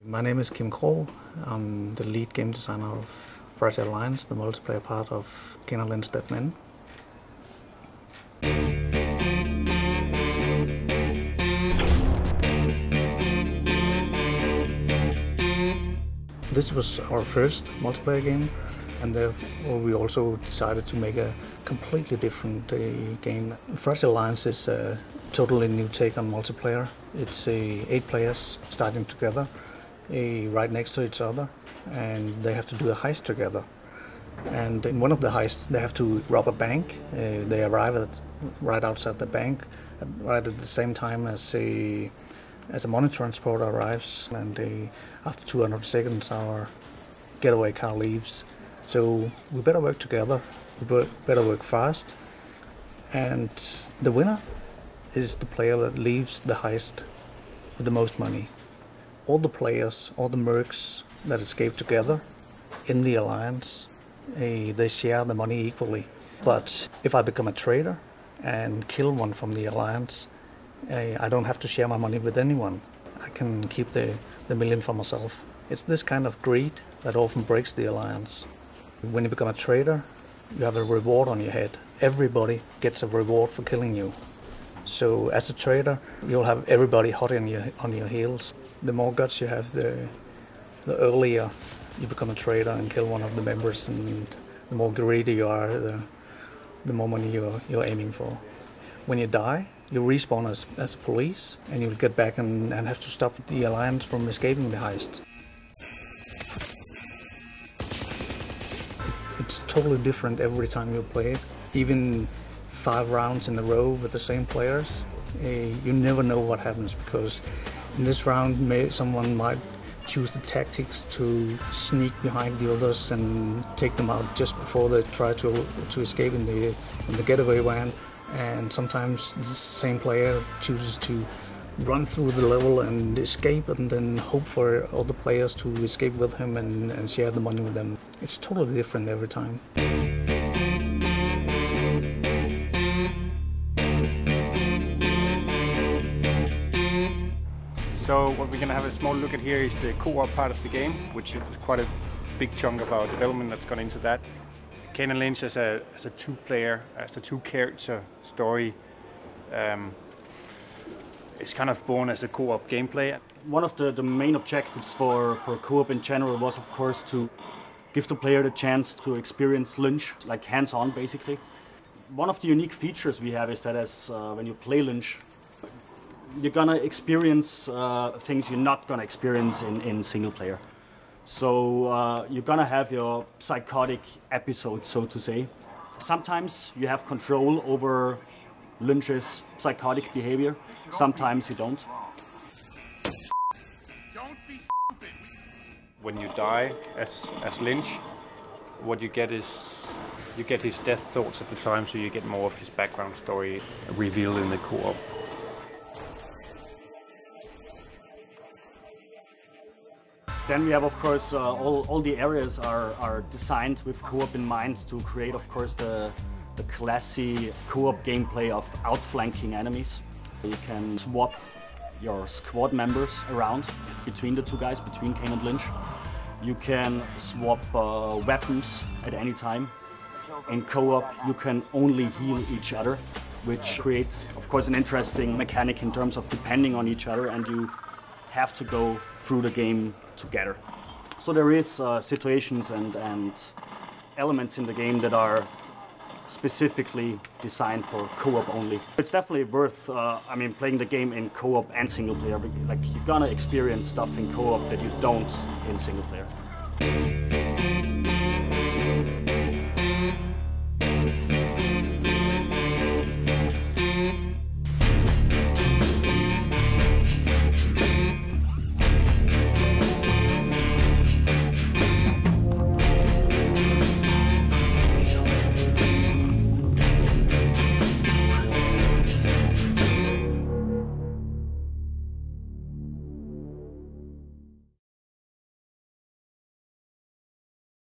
My name is Kim Krog. I'm the lead game designer of Fragiile Alliance, the multiplayer part of KANE&LYNCH. This was our first multiplayer game, and therefore we also decided to make a completely different game. Fragiile Alliance is a totally new take on multiplayer. It's 8 players starting together, right next to each other, and they have to do a heist together. And in one of the heists, they have to rob a bank. They arrive right outside the bank, right at the same time as a money transporter arrives, and after 200 seconds our getaway car leaves. So we better work together, we better work fast, and the winner is the player that leaves the heist with the most money. All the players, all the mercs that escape together in the alliance, they share the money equally. But if I become a traitor and kill one from the alliance, I don't have to share my money with anyone. I can keep the million for myself. It's this kind of greed that often breaks the alliance. When you become a traitor, you have a reward on your head. Everybody gets a reward for killing you. So as a traitor, you'll have everybody hot on your heels. The more guts you have, the earlier you become a traitor and kill one of the members, and the more greedy you are, the more money you're aiming for. When you die, you respawn as police, and you'll get back and have to stop the alliance from escaping the heist. It's totally different every time you play it. Even 5 rounds in a row with the same players, you never know what happens, because in this round someone might choose the tactics to sneak behind the others and take them out just before they try to escape in the getaway van. And sometimes the same player chooses to run through the level and escape, and then hope for other players to escape with him and share the money with them. It's totally different every time. So what we're going to have a small look at here is the co-op part of the game, which is quite a big chunk of our development that's gone into that. KANE&LYNCH as a 2-player, as a 2-character story, it's kind of born as a co-op gameplay. One of the main objectives for co-op in general was, of course, to give the player the chance to experience Lynch, like hands-on basically. One of the unique features we have is that when you play Lynch, you're gonna experience things you're not gonna experience in single player. So you're gonna have your psychotic episode, so to say. Sometimes you have control over Lynch's psychotic behavior, sometimes you don't. Don't be stupid. When you die as Lynch, what you get is you get his death thoughts at the time, so you get more of his background story revealed in the co-op. Then we have, of course, all the areas are designed with co-op in mind to create, of course, the classy co-op gameplay of outflanking enemies. You can swap your squad members around between the 2 guys, between KANE&LYNCH. You can swap weapons at any time. In co-op, you can only heal each other, which creates, of course, an interesting mechanic in terms of depending on each other, and you have to go through the game together. So there is situations and elements in the game that are specifically designed for co-op only. It's definitely worth playing the game in co-op and single player. Like, you're gonna experience stuff in co-op that you don't in single player.